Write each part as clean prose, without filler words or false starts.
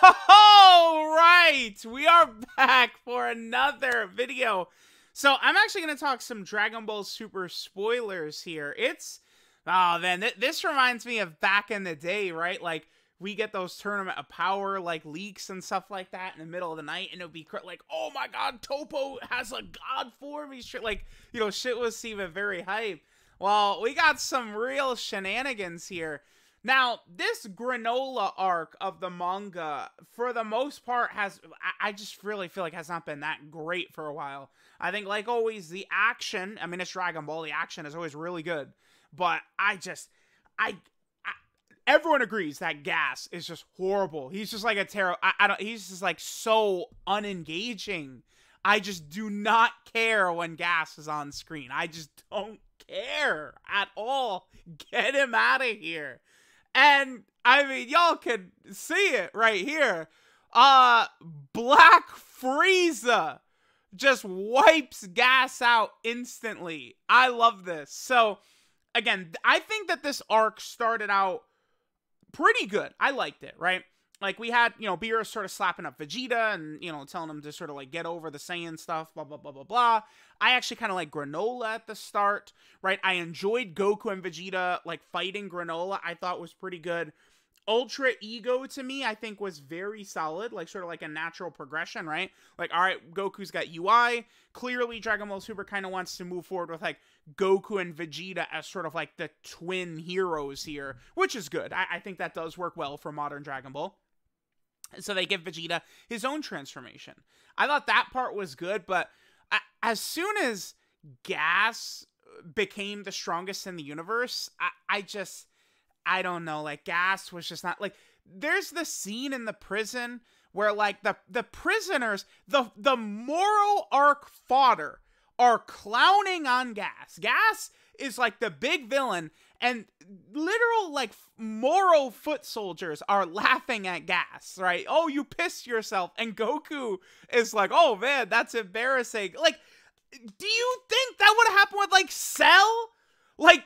All right, we are back for another video. So I'm actually going to talk some Dragon Ball Super spoilers here. Oh man, this reminds me of back in the day, right? Like, we get those Tournament of Power, like, leaks and stuff like that in the middle of the night, and it would be like, oh my god, Topo has a god form. He's like, you know, shit was even very hype. Well, we got some real shenanigans here. Now, this granola arc of the manga, for the most part, I just really feel like has not been that great for a while. I think, like always, the action, I mean, it's Dragon Ball, the action is always really good. But everyone agrees that Gas is just horrible. He's just like a he's just like so unengaging. I just do not care when Gas is on screen. I just don't care at all. Get him out of here. And, I mean, y'all can see it right here. Black Frieza just wipes Gas out instantly. I love this. So, again, I think that this arc started out pretty good. I liked it, right? Like, we had, you know, Beerus sort of slapping up Vegeta and, you know, telling him to sort of, like, get over the Saiyan stuff, blah, blah, blah, blah, blah. I actually kind of like Granola at the start, right? I enjoyed Goku and Vegeta, like, fighting Granola. I thought was pretty good. Ultra Ego, to me, I think was very solid, like, sort of like a natural progression, right? Like, all right, Goku's got UI. Clearly, Dragon Ball Super kind of wants to move forward with, like, Goku and Vegeta as sort of, like, the twin heroes here, which is good. I think that does work well for modern Dragon Ball. So they give Vegeta his own transformation. I thought that part was good, but as soon as Gas became the strongest in the universe, I don't know, like, Gas was just not, like, there's the scene in the prison where, like, the prisoners, the moral arc fodder are clowning on Gas. Gas is, like, the big villain, and literal, like, moral foot soldiers are laughing at Gas, right? Oh, you pissed yourself. And Goku is like, oh, man, that's embarrassing. Like, do you think that would have happened with, like, Cell? Like,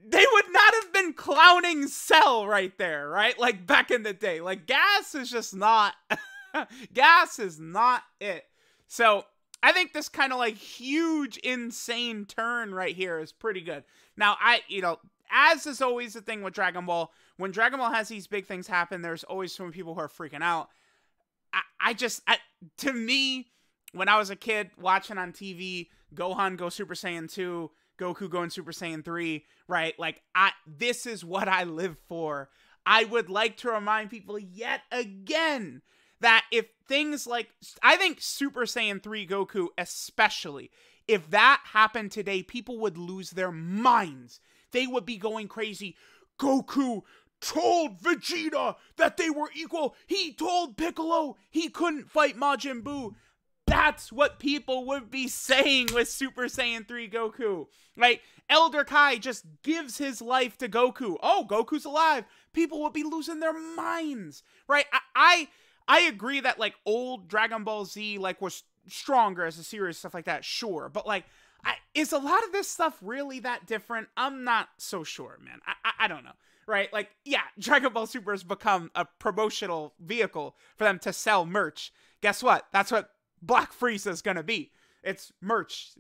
they would not have been clowning Cell right there, right? Like, back in the day. Like, Gas is just not... Gas is not it. So, I think this kind of, like, huge, insane turn right here is pretty good. Now, you know, as is always the thing with Dragon Ball, when Dragon Ball has these big things happen, there's always some people who are freaking out. To me, when I was a kid watching on TV, Gohan go Super Saiyan 2, Goku going Super Saiyan 3, right? Like, this is what I live for. I would like to remind people yet again that if things like, I think Super Saiyan 3 Goku especially, if that happened today, people would lose their minds. They would be going crazy. Goku told Vegeta that they were equal. He told Piccolo he couldn't fight Majin Buu. That's what people would be saying with Super Saiyan 3 Goku. Right? Elder Kai just gives his life to Goku. Oh, Goku's alive. People would be losing their minds. Right? I agree that, like, old Dragon Ball Z, like, was stronger as a series, stuff like that. Sure. But, like, is a lot of this stuff really that different? I'm not so sure, man. I don't know. Right? Like, yeah, Dragon Ball Super has become a promotional vehicle for them to sell merch. Guess what? That's what Black Frieza is gonna be. It's merch,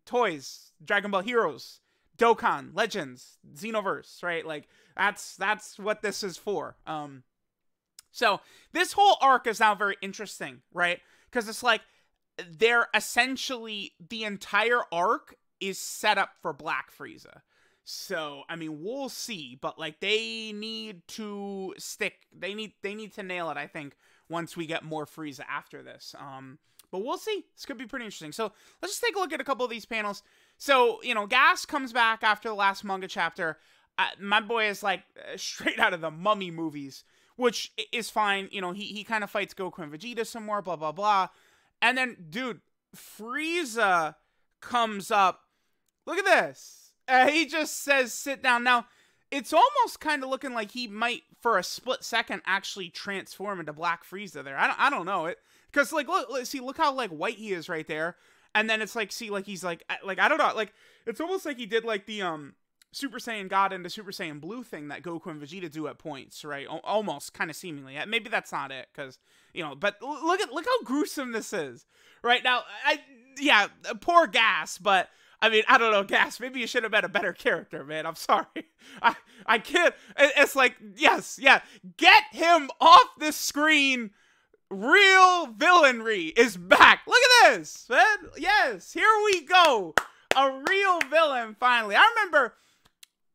toys, Dragon Ball Heroes, Dokkan, Legends, Xenoverse, right? Like, that's what this is for. So this whole arc is now very interesting, right? Because it's like, they're essentially, the entire arc is set up for Black Frieza. So, I mean, we'll see, but, like, they need to they need to nail it, I think, once we get more Frieza after this. But we'll see. This could be pretty interesting. So, let's just take a look at a couple of these panels. So, you know, Gas comes back after the last manga chapter. My boy is, like, straight out of the Mummy movies, which is fine. You know, he kind of fights Goku and Vegeta some more, blah, blah, blah. And then, dude, Frieza comes up. Look at this. He just says, sit down. Now, it's almost kind of looking like he might, for a split second, actually transform into Black Frieza there. I don't know it. Because, like, look how, like, white he is right there. And then it's like, see, like, he's like, I don't know. Like, it's almost like he did, like, the, Super Saiyan God into Super Saiyan Blue thing that Goku and Vegeta do at points, right? Almost, kind of seemingly. Maybe that's not it, because, you know, but look how gruesome this is. Right now, yeah, poor Gas, but I mean, I don't know, Gas, maybe you should have been a better character, man. I'm sorry. I can't, it's like, yes, yeah, get him off the screen. Real villainry is back. Look at this, man. Yes, here we go. A real villain, finally. I remember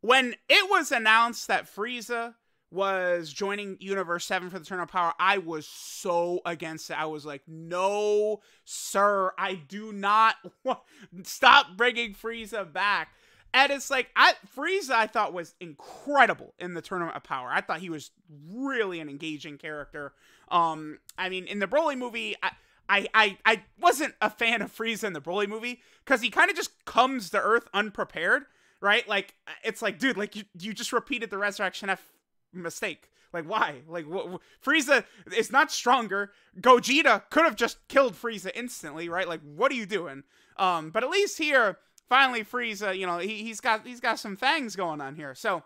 when it was announced that Frieza was joining Universe 7 for the Turn of Power, I was so against it. I was like, no, sir, I do not want... Stop bringing Frieza back. And it's like, Frieza, I thought, was incredible in the Tournament of Power. I thought he was really an engaging character. I mean, in the Broly movie, I wasn't a fan of Frieza in the Broly movie, because he kind of just comes to Earth unprepared, right? Like, it's like, dude, like, you just repeated the Resurrection F mistake. Like, why? Like, Frieza is not stronger. Gogeta could have just killed Frieza instantly, right? Like, what are you doing? But at least here, finally, Frieza, you know, he's got some fangs going on here. So,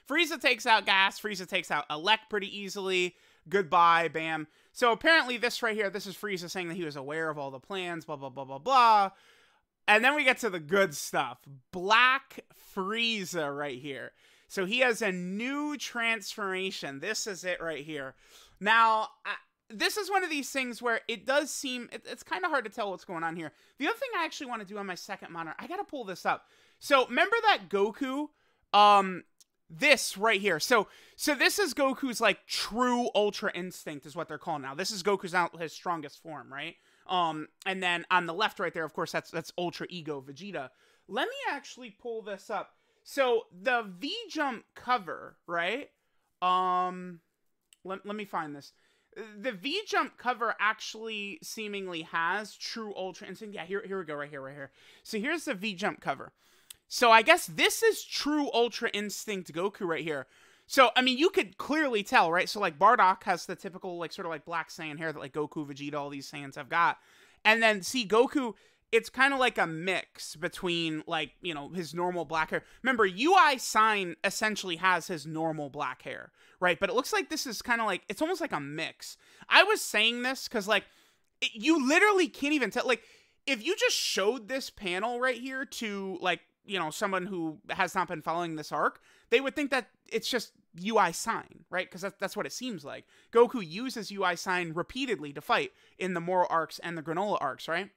Frieza takes out Gas. Frieza takes out Elec pretty easily. Goodbye, bam. So, apparently, this right here, this is Frieza saying that he was aware of all the plans, blah, blah, blah, blah, blah. And then we get to the good stuff. Black Frieza right here. So, he has a new transformation. This is it right here. Now, this is one of these things where it does seem, it's kind of hard to tell what's going on here. The other thing I actually want to do on my second monitor, I got to pull this up. So, remember that Goku, this right here. So this is Goku's, like, true Ultra Instinct is what they're calling now. This is Goku's out his strongest form, right? And then on the left right there, of course, that's Ultra Ego Vegeta. Let me actually pull this up. So the V-Jump cover, right? Let me find this. The V-Jump cover actually seemingly has true Ultra Instinct. Yeah, here we go, right here. So here's the V-Jump cover. So I guess this is true Ultra Instinct Goku right here. So, I mean, you could clearly tell, right? So, like, Bardock has the typical, like, sort of, like, black Saiyan hair that, like, Goku, Vegeta, all these Saiyans have got. And then, see, Goku, it's kind of like a mix between, like, you know, his normal black hair. Remember, UI Sign essentially has his normal black hair, right? But it looks like this is kind of like, it's almost like a mix. I was saying this because, like, you literally can't even tell. Like, if you just showed this panel right here to, like, you know, someone who has not been following this arc, they would think that it's just UI Sign, right? Because that's what it seems like. Goku uses UI Sign repeatedly to fight in the Moro arcs and the Granola arcs, right?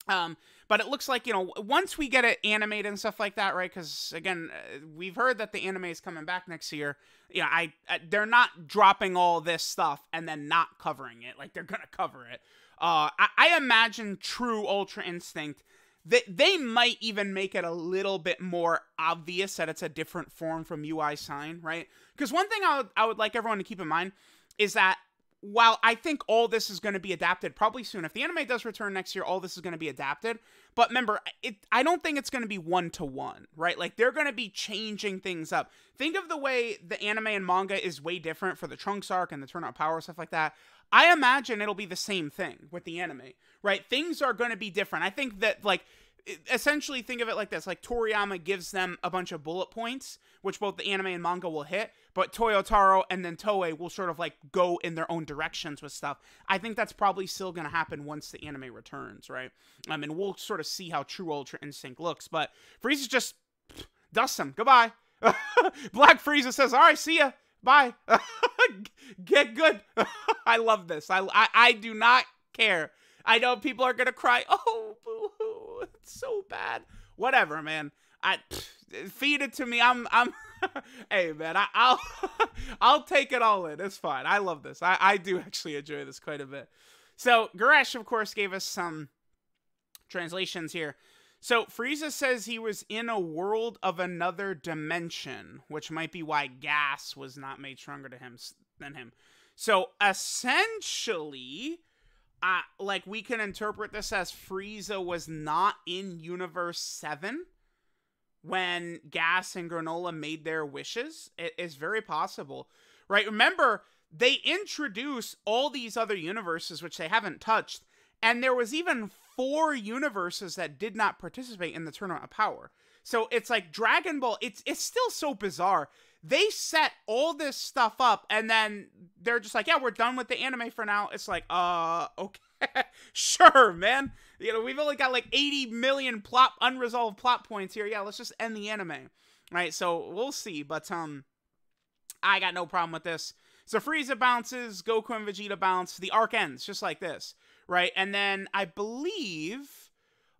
But it looks like, you know, once we get it animated and stuff like that, right? Because, again, we've heard that the anime is coming back next year. Yeah, they're not dropping all this stuff and then not covering it. Like, they're gonna cover it. I imagine true Ultra Instinct, they might even make it a little bit more obvious that it's a different form from UI Sign, right? Because one thing I would like everyone to keep in mind is that while I think all this is going to be adapted probably soon, if the anime does return next year, all this is going to be adapted. But remember, I don't think it's going to be one-to-one, right? Like, they're going to be changing things up. Think of the way the anime and manga is way different for the Trunks arc and the Turn Out Power, stuff like that. I imagine it'll be the same thing with the anime, right? Things are going to be different. I think that, like, essentially think of it like this. Like, Toriyama gives them a bunch of bullet points, which both the anime and manga will hit, but Toyotaro and then Toei will sort of, like, go in their own directions with stuff. I think that's probably still going to happen once the anime returns, right? And we'll sort of see how true Ultra Instinct looks, but Frieza just dusts him. Goodbye. Black Frieza says, all right, see ya. Bye. Get good. I love this. I do not care. I know people are gonna cry. Oh, boo-hoo. It's so bad. Whatever, man. Feed it to me. I'm hey, man, I'll take it all in. It's fine. I love this. I do actually enjoy this quite a bit. So, Garesh, of course, gave us some translations here. So, Frieza says he was in a world of another dimension, which might be why Gas was not made stronger than him. So, essentially, like, we can interpret this as Frieza was not in Universe 7 when Gas and Granola made their wishes. It is very possible, right? Remember, they introduced all these other universes, which they haven't touched, and there was even 4 universes that did not participate in the Tournament of Power. So it's like Dragon Ball, it's still so bizarre. They set all this stuff up, and then they're just like, yeah, we're done with the anime for now. It's like, okay, sure, man. You know, we've only got like 80 million unresolved plot points here. Yeah, let's just end the anime, right? So we'll see, but I got no problem with this. So Frieza bounces, Goku and Vegeta bounce. The arc ends just like this, right? And then I believe,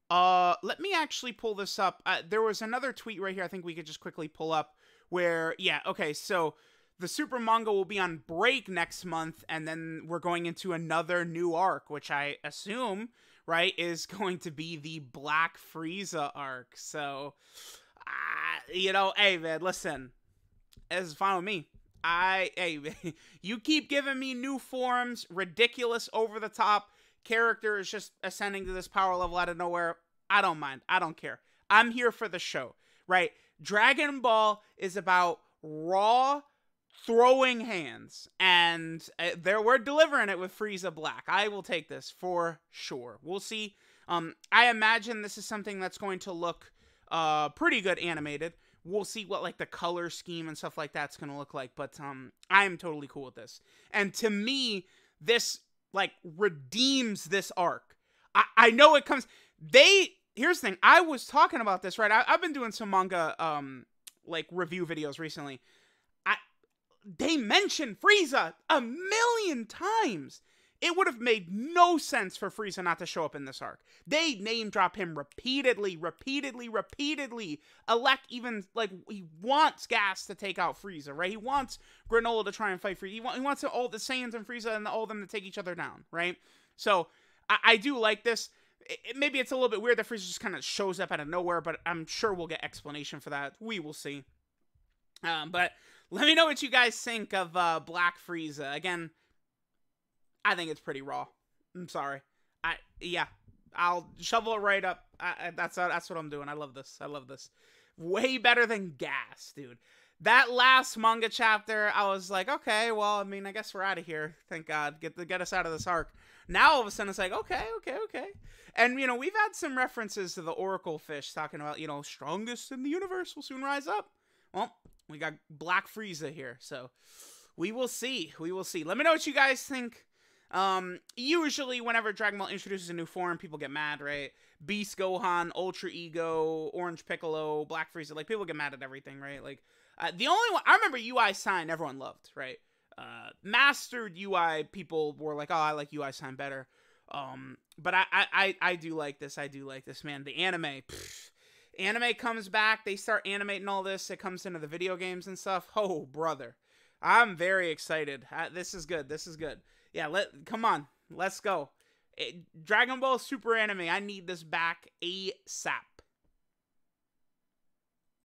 let me actually pull this up. There was another tweet right here I think we could just quickly pull up where, yeah, okay, so the Super Manga will be on break next month, and then we're going into another new arc, which I assume, right, is going to be the Black Frieza arc. So, you know, hey, man, listen, it's fine with me. Hey, you keep giving me new forms, ridiculous, over the top characters just ascending to this power level out of nowhere. I don't mind. I don't care. I'm here for the show, right? Dragon Ball is about raw throwing hands, and we're delivering it with Frieza Black. I will take this for sure. We'll see. I imagine this is something that's going to look pretty good animated. We'll see what like the color scheme and stuff like that's going to look like, but I am totally cool with this. And to me, this like redeems this arc. I know it comes, here's the thing, I was talking about this, right? I've been doing some manga like review videos recently. They mentioned Frieza a million times. It would have made no sense for Frieza not to show up in this arc. They name drop him repeatedly. Alec even, like, he wants Gas to take out Frieza, right? He wants Granola to try and fight Frieza. He wants all the Saiyans and Frieza and all of them to take each other down, right? So, I do like this. Maybe it's a little bit weird that Frieza just kind of shows up out of nowhere, but I'm sure we'll get explanation for that. We will see. But let me know what you guys think of Black Frieza. Again, I think it's pretty raw. I'm sorry. Yeah, I'll shovel it right up. That's what I'm doing. I love this. Way better than Gas, dude. That last manga chapter, I was like, okay, well, I mean, I guess we're out of here. Thank God. Get us out of this arc. Now all of a sudden it's like, okay. And, you know, we've had some references to the Oracle Fish talking about, you know, strongest in the universe will soon rise up. Well, we got Black Frieza here, so we will see. Let me know what you guys think. Usually whenever Dragon Ball introduces a new form, people get mad, right? Beast Gohan, Ultra Ego, Orange Piccolo, Black Frieza, like, people get mad at everything, right? Like, the only one, I remember UI Sign everyone loved, right? Mastered UI, people were like, oh, I like UI Sign better. But I do like this. Man. The anime comes back. They start animating all this. It comes into the video games and stuff. Oh, brother. I'm very excited. This is good. Yeah, come on. Let's go. Dragon Ball Super Anime. I need this back ASAP.